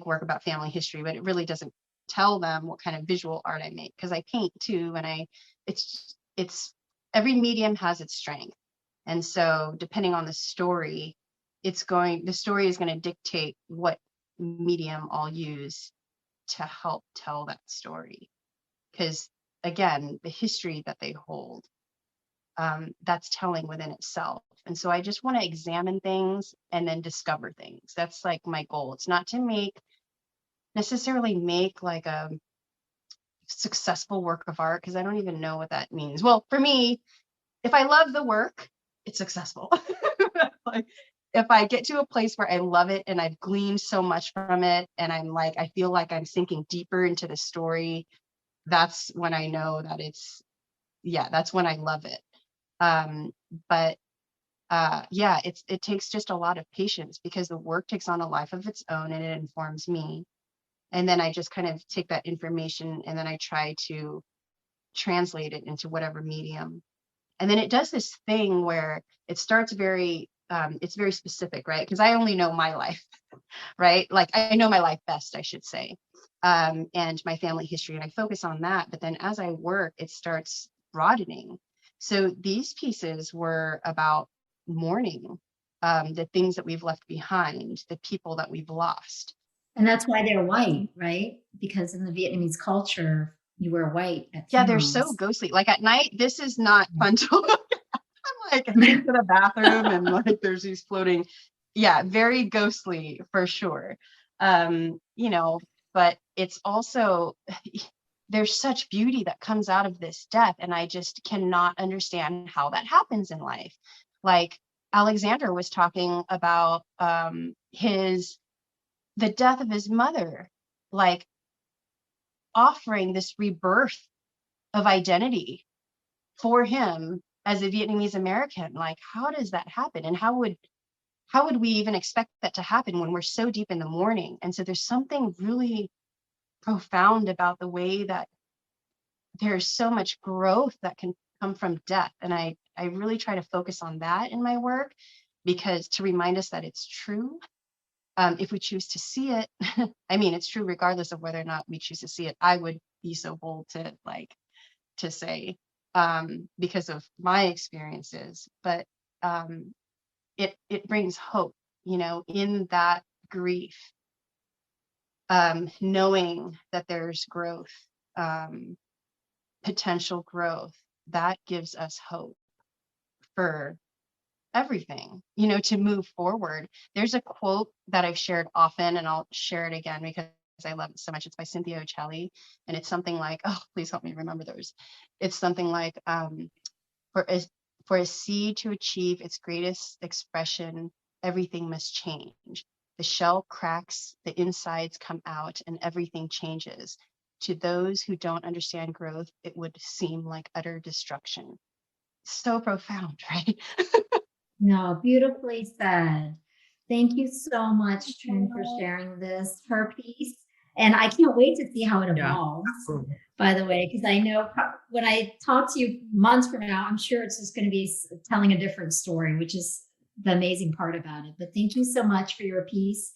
work about family history, but it really doesn't tell them what kind of visual art I make, because I paint too, and it's every medium has its strength. And so depending on the story, the story is going to dictate what medium I'll use to help tell that story. Because again, the history that they hold, that's telling within itself. And so I just want to examine things and then discover things. That's like my goal. It's not to necessarily make like a successful work of art, because I don't even know what that means. Well, for me, if I love the work, it's successful. Like if I get to a place where I love it and I've gleaned so much from it, and I feel like I'm sinking deeper into the story, that's when I know that that's when I love it. But yeah, it takes just a lot of patience, because the work takes on a life of its own, and it informs me. And then I just kind of take that information, and then I try to translate it into whatever medium. And then it does this thing where it starts it's very specific, right? Because I only know my life, right? Like I know my life best, I should say, and my family history, and I focus on that. But then as I work, it starts broadening. So these pieces were about mourning, the things that we've left behind, the people that we've lost. And that's why they're white, right? Because in the Vietnamese culture, You wear white at Yeah, they're so funerals. ghostly. Like at night, this is not fun to look at. I'm like heading to the bathroom and like there's these floating, yeah, very ghostly for sure. You know, but it's also there's such beauty that comes out of this death, and I just cannot understand how that happens in life. Like Alexander was talking about the death of his mother, like offering this rebirth of identity for him as a Vietnamese American. Like, how does that happen? And how would we even expect that to happen when we're so deep in the mourning? And so there's something really profound about the way that there's so much growth that can come from death. And I really try to focus on that in my work, because to remind us that it's true, if we choose to see it. I mean, it's true regardless of whether or not we choose to see it. I would be so bold to say, because of my experiences, but it brings hope, you know, in that grief, knowing that there's growth, potential growth, that gives us hope for everything, you know, to move forward. There's a quote that I've shared often, and I'll share it again because I love it so much. It's by Cynthia Ocelli, and it's something like, oh, please help me remember those. It's something like, for a, for a seed to achieve its greatest expression, everything must change. The shell cracks, the insides come out, and everything changes. To those who don't understand growth, it would seem like utter destruction. So profound, right? No, beautifully said. Thank you so much, Trin, for sharing this, her piece. And I can't wait to see how it evolves, by the way, because I know when I talk to you months from now, I'm sure it's just going to be telling a different story, which is the amazing part about it. But thank you so much for your piece,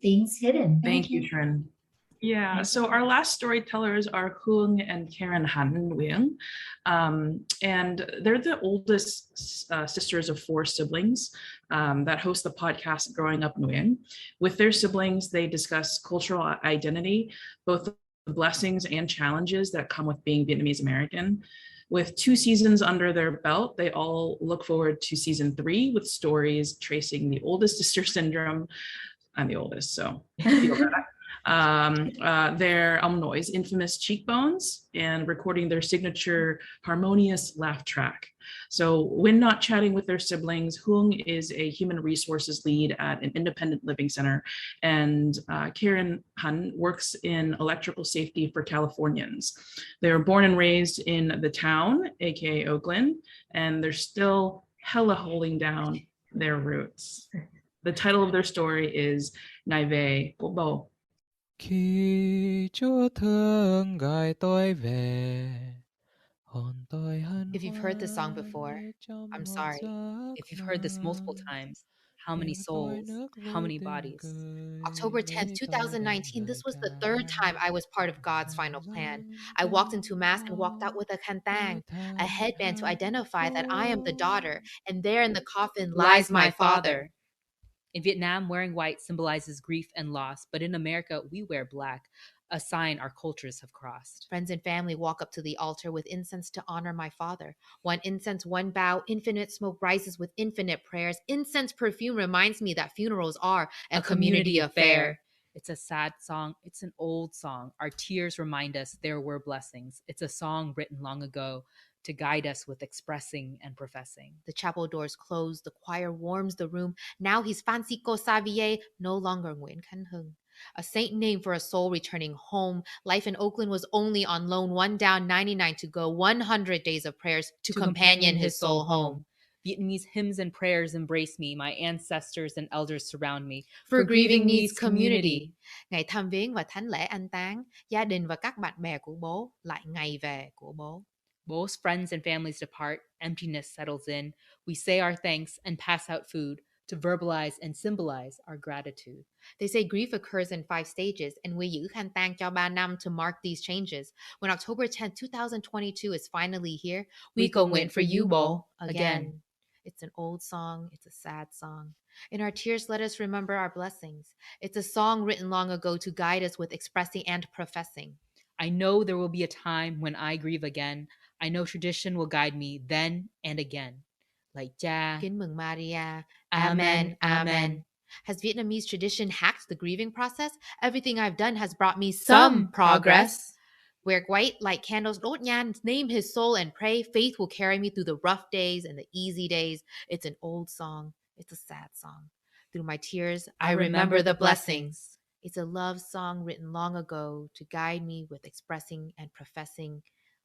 Things Hidden. Thank you, Trin. Yeah, so our last storytellers are Hung and Karen Han Nguyen, and they're the oldest sisters of 4 siblings that host the podcast Growing Up Nguyen. With their siblings, they discuss cultural identity, both the blessings and challenges that come with being Vietnamese American. With 2 seasons under their belt, they all look forward to season 3 with stories tracing the oldest sister syndrome. I'm the oldest, so feel that. Their noise, infamous cheekbones, and recording their signature harmonious laugh track. So when not chatting with their siblings, Hung is a human resources lead at an independent living center, and Karen Han works in electrical safety for Californians. They were born and raised in the town, aka Oakland, and they're still hella holding down their roots. The title of their story is Nai Ve Bộ Bo. Khi Chúa thương ngài tôi về, If you've heard this song before, I'm sorry. If you've heard this multiple times, how many souls, how many bodies? October 10th, 2019, this was the 3rd time I was part of God's final plan. I walked into Mass and walked out with a kantang, a headband to identify that I am the daughter, and there in the coffin lies my father. In Vietnam, wearing white symbolizes grief and loss, but in America, we wear black, a sign our cultures have crossed. Friends and family walk up to the altar with incense to honor my father. One incense, one bow, infinite smoke rises with infinite prayers. Incense perfume reminds me that funerals are a community affair. It's a sad song. It's an old song. Our tears remind us there were blessings. It's a song written long ago to guide us with expressing and professing. The chapel doors close. The choir warms the room. Now he's Francisco Xavier, no longer Nguyen Can Hung. A saint name for a soul returning home. Life in Oakland was only on loan, 1 down, 99 to go, 100 days of prayers to companion his soul home. Vietnamese hymns and prayers embrace me. My ancestors and elders surround me. For grieving needs community. Ngày thăm viếng và thánh lễ an táng, gia đình và các bạn bè của bố, lại ngày về của bố. Most friends and families depart, emptiness settles in. We say our thanks and pass out food to verbalize and symbolize our gratitude. They say grief occurs in 5 stages, and we giữ khăn tang cho 3 năm to mark these changes. When October 10th, 2022 is finally here, we go win for you, Bo, again. It's an old song. It's a sad song. In our tears, let us remember our blessings. It's a song written long ago to guide us with expressing and professing. I know there will be a time when I grieve again. I know tradition will guide me then and again. Like cha. Kính mừng Maria. Amen, amen. Has Vietnamese tradition hacked the grieving process? Everything I've done has brought me Some progress. Wear white, light candles, đốt nhang, name his soul and pray. Faith will carry me through the rough days and the easy days. It's an old song. It's a sad song. Through my tears, I remember the blessings. It's a love song written long ago to guide me with expressing and professing.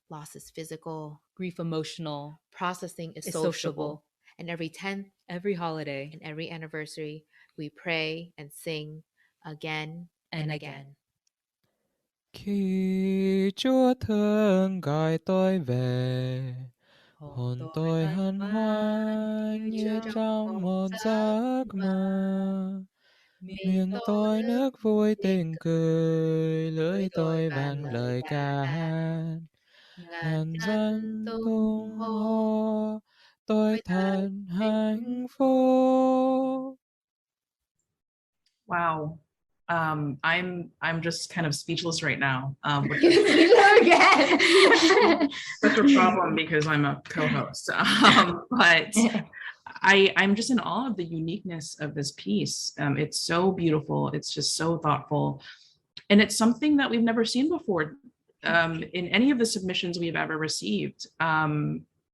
Loss is physical. Grief emotional. Processing is Is sociable. sociable. And every 10th, Every holiday. and every anniversary, we pray and sing again And and again. again. Khi Chúa thương gọi tôi về, hồn tôi hân hoan như trong một giấc mơ. Miệng tôi nước vui tình cười, lưỡi tôi vang lời ca hát. Ngàn dân tung hô, tôi thật hạnh phúc. Wow. I'm just kind of speechless right now. With You know again. That's a problem because I'm a co-host. But I'm just in awe of the uniqueness of this piece. It's so beautiful. It's just so thoughtful. And it's something that we've never seen before in any of the submissions we've ever received.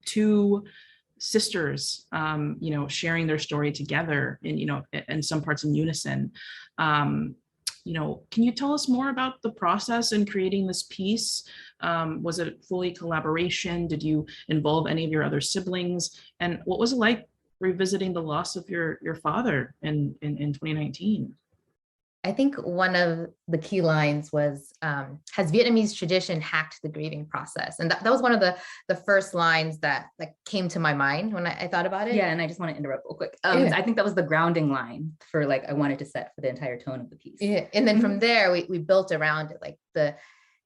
Two sisters, sharing their story together in some parts in unison. Can you tell us more about the process in creating this piece? Was it fully collaboration? Did you involve any of your other siblings? And what was it like revisiting the loss of your father in 2019? I think one of the key lines was, has Vietnamese tradition hacked the grieving process? And that was one of the first lines that came to my mind when I thought about it. Yeah, and I just want to interrupt real quick. Yeah. I think that was the grounding line for I wanted to set for the entire tone of the piece. Yeah. And then from there, we built around it, like the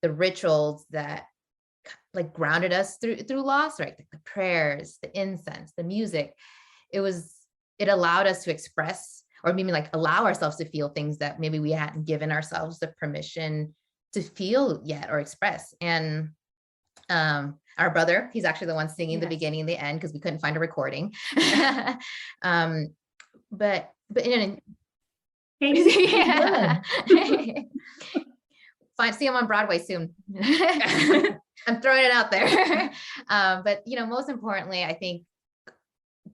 rituals that grounded us through loss, right? Like the prayers, the incense, the music. It allowed us to express, or maybe allow ourselves to feel things that maybe we hadn't given ourselves the permission to feel yet or express. And our brother, he's actually the one singing the beginning and the end because we couldn't find a recording. But yeah. See him on Broadway soon. I'm throwing it out there. But most importantly, I think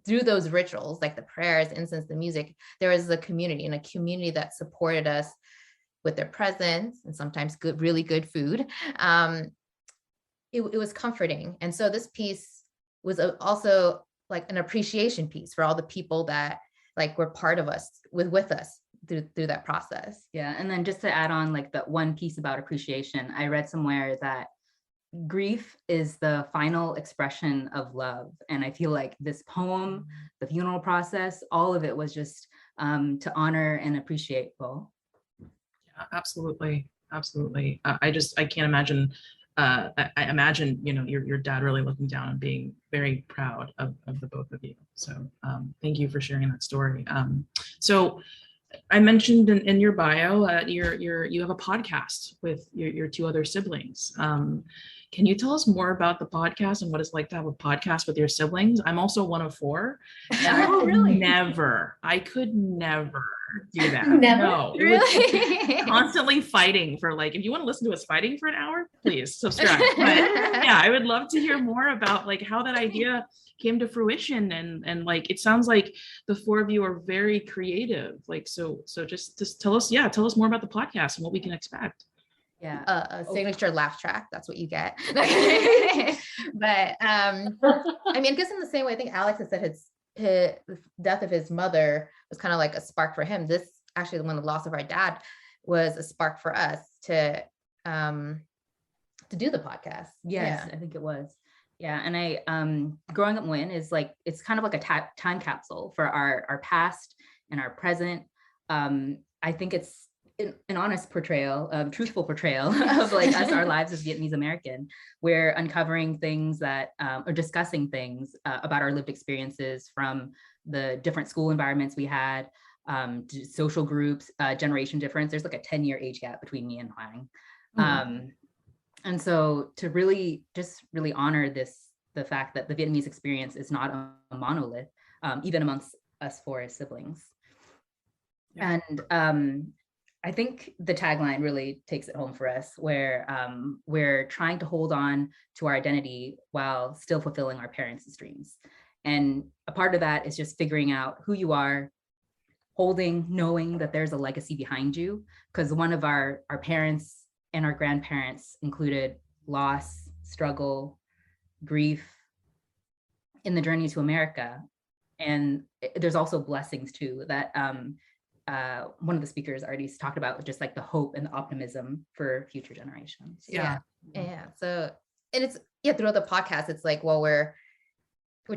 through those rituals, like the prayers, incense, the music, there was a community that supported us with their presence and sometimes really good food. It was comforting. And so this piece was also an appreciation piece for all the people that were part of us, with us through that process. Yeah. And then just to add on that one piece about appreciation, I read somewhere that grief is the final expression of love. And I feel like this poem, the funeral process, all of it was just to honor and appreciate Bo. Yeah, absolutely. Absolutely. I can't imagine. I imagine, your dad really looking down and being very proud of the both of you. So thank you for sharing that story. So I mentioned in your bio, you have a podcast with your two other siblings. Can you tell us more about the podcast and what it's like to have a podcast with your siblings? I'm also one of four. And I could never do that. Never? No, Really? Constantly fighting for if you want to listen to us fighting for an hour, please subscribe. But yeah, I would love to hear more about how that idea came to fruition, and it sounds like the four of you are very creative. So just tell us more about the podcast and what we can expect. Yeah, a signature laugh track. That's what you get. But I guess in the same way, I think Alex has said his death of his mother was kind of like a spark for him. This actually, when the loss of our dad was a spark for us to do the podcast. Yes, I think it was. Yeah, and I growing up Nguyen is it's kind of like a time capsule for our past and our present. I think it's an honest portrayal, truthful portrayal of us, our lives as Vietnamese American. We're uncovering things that, or discussing things about our lived experiences from the different school environments we had, social groups, generation difference. There's a 10-year age gap between me and Huang. And so to really honor the fact that the Vietnamese experience is not a monolith, even amongst us four siblings. Yeah. And I think the tagline really takes it home for us, where we're trying to hold on to our identity while still fulfilling our parents' dreams. And a part of that is just figuring out who you are, knowing that there's a legacy behind you, because one of our parents and our grandparents included loss, struggle, grief in the journey to America. And there's also blessings too, that one of the speakers already talked about, just like the hope and the optimism for future generations. Yeah. So, and it's, throughout the podcast, it's like, well, we're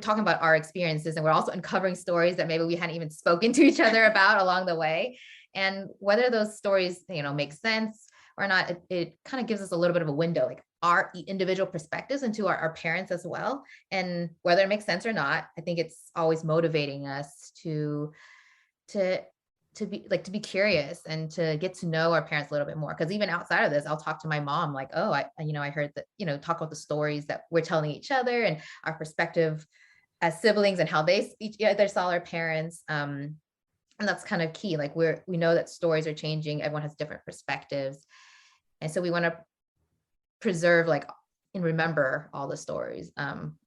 talking about our experiences, and we're also uncovering stories that maybe we hadn't even spoken to each other about along the way. And whether those stories, make sense or not, it kind of gives us a little bit of a window, like our individual perspectives into our parents as well. And whether it makes sense or not, I think it's always motivating us to be curious and to get to know our parents a little bit more. Because even outside of this, I'll talk to my mom like, oh, I heard that, talk about the stories that we're telling each other and our perspective as siblings and how they saw our parents. And that's kind of key. Like we know that stories are changing. Everyone has different perspectives. And so we want to preserve and remember all the stories.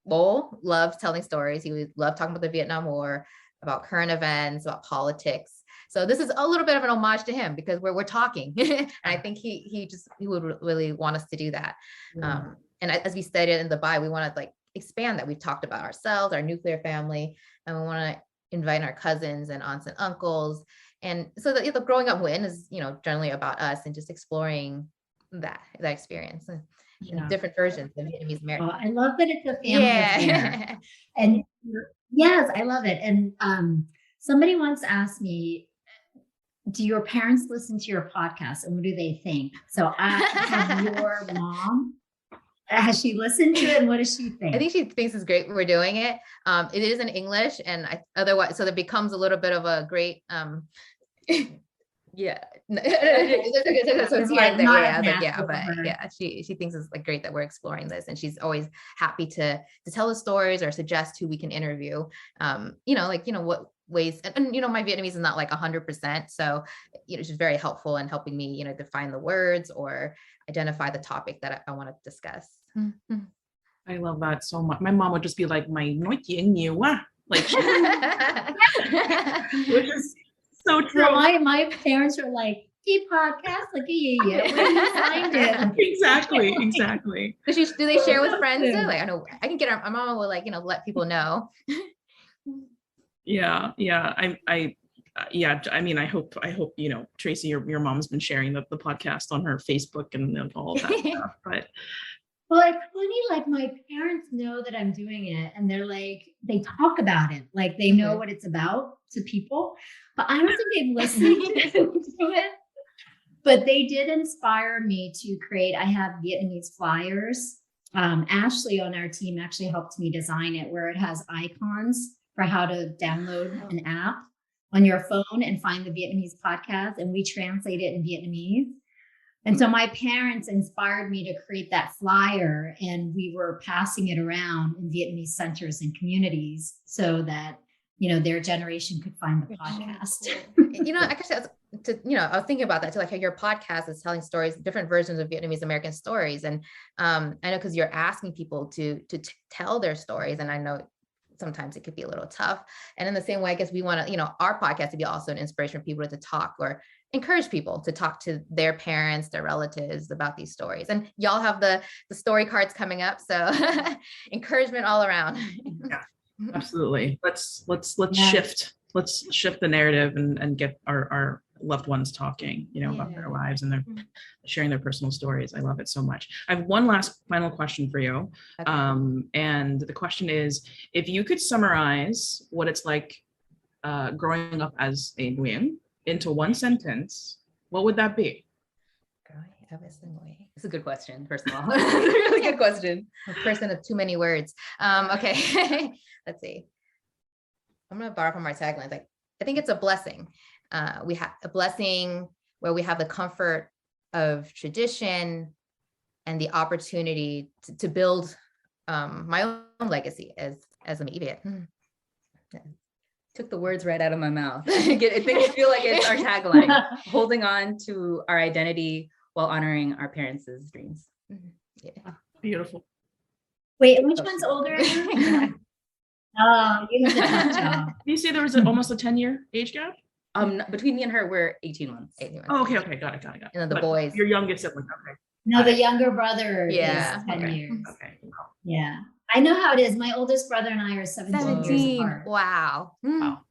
Lowell loved telling stories. He would love talking about the Vietnam War, about current events, about politics. So this is a little bit of an homage to him, because we're talking. And I think he would really want us to do that. And as we stated in the bio, we want to expand that. We've talked about ourselves, our nuclear family, and we want to invite our cousins and aunts and uncles. And so the Growing Up Nguyen is, generally about us and just exploring that experience in different versions of Vietnamese American. I love that it's a family affair. And yes, I love it. And somebody once asked me, do your parents listen to your podcast and what do they think? So have your mom, has she listened to it, and what does she think? I think she thinks it's great we're doing it. It is in English, and otherwise, so there becomes a little bit of a great, yeah. She thinks it's great that we're exploring this, and she's always happy to tell us stories or suggest who we can interview. What ways, and my Vietnamese is not 100%, so she's very helpful in helping me define the words or identify the topic that I want to discuss. I love that so much. My mom would just be like, "Mày nói chuyện nhiều quá," which is so true. So my parents are like, podcast, where do you find it? Exactly. Do they share with friends too? I know I can get my mom will let people know. Yeah. I mean, I hope Tracy, your mom's been sharing the podcast on her Facebook and all that stuff. But well, it's funny, my parents know that I'm doing it, and they're they talk about it, they know what it's about to people, but I don't think they've listened to it. But they did inspire me to create. I have Vietnamese flyers. Ashley on our team actually helped me design it, where it has icons for how to download an app on your phone and find the Vietnamese podcast, and we translate it in Vietnamese. And so my parents inspired me to create that flyer, and we were passing it around in Vietnamese centers and communities so that, their generation could find the podcast. I was thinking about that too, how your podcast is telling stories, different versions of Vietnamese American stories. And I know because you're asking people to tell their stories, and I know sometimes it could be a little tough. And in the same way, I guess we want to, our podcast to be also an inspiration for people to talk or encourage people to talk to their parents, their relatives about these stories. And y'all have the story cards coming up, so encouragement all around. Yeah, absolutely. Let's shift the narrative and get our loved ones talking, about their lives and their sharing their personal stories. I love it so much. I have one last final question for you. Okay. And the question is, if you could summarize what it's like growing up as a Nguyen into one sentence, what would that be? It's a good question, first of all. It's a really good question. A person of too many words. Okay. Let's see. I'm going to borrow from our taglines. I think it's a blessing. We have a blessing where we have the comfort of tradition, and the opportunity to build my own legacy as a Mỹ Việt. Took the words right out of my mouth. It makes me feel like it's our tagline, holding on to our identity while honoring our parents' dreams. Yeah. Beautiful. Wait, which one's older? Oh, you have a tough job. You say there was almost a 10-year age gap? Between me and her, we're 18 months. 18 months. Oh, okay, got it. And then the But boys. your youngest sibling, okay. No, the younger brother Yeah. is 10 Okay. years. Okay. Yeah. I know how it is. My oldest brother and I are 17 years apart. Wow. Wow.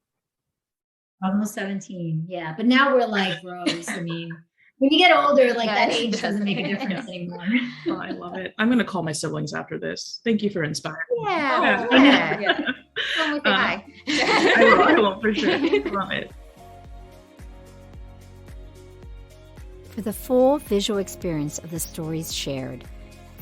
Almost 17. Yeah. But now we're like bros. I mean, when you get older, like that age doesn't make a difference anymore. Oh, I love it. I'm going to call my siblings after this. Thank you for inspiring me. Yeah. Yeah. Tell them we say hi. I will for sure. Love it. For the full visual experience of the stories shared,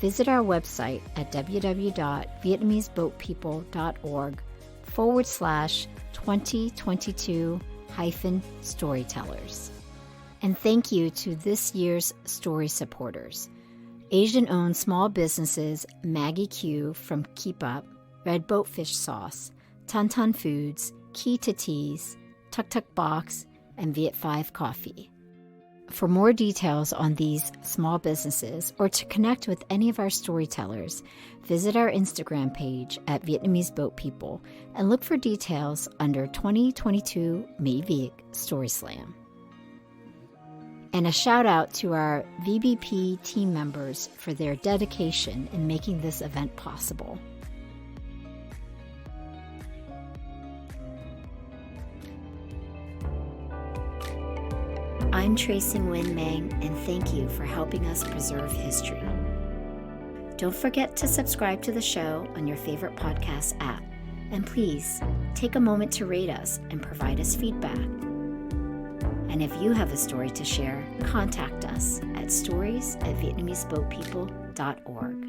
visit our website at www.vietnameseboatpeople.org/2022-storytellers. And thank you to this year's story supporters. Asian-owned small businesses Maggie Q from Keep Up, Red Boatfish Sauce, Tan Tan Foods, Key to Teas, Tuk Tuk Box, and Viet 5 Coffee. For more details on these small businesses or to connect with any of our storytellers, visit our Instagram page at Vietnamese Boat People and look for details under 2022 Mỹ Việt Story Slam. And a shout out to our VBP team members for their dedication in making this event possible. I'm Tracy Nguyen Mang, and thank you for helping us preserve history. Don't forget to subscribe to the show on your favorite podcast app, and please take a moment to rate us and provide us feedback. And if you have a story to share, contact us at stories@vietnameseboatpeople.org.